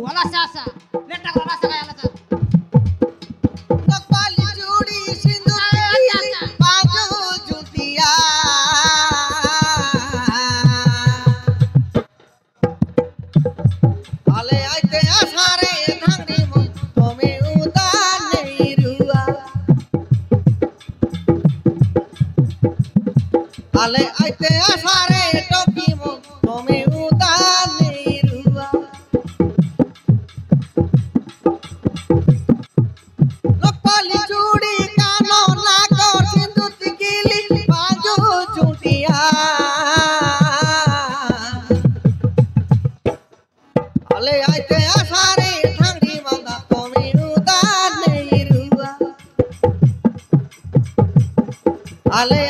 वाला सासा लेटा वाला सा काय आला तर नकली चूड़ी सिंदूर बाजू जुटिया आले आते सारे धांगड़ी मो तुम्हें उदान नहीं रुआ आले आते सारे टोपी मो तुम्हें उदान नहीं रुआ नकली चूड़ी कानो नाको सिंदूर टिकली बाजू जुटिया आले आते सारे धांगड़ी मांगा तुम्हें उदान नहीं रुआ आले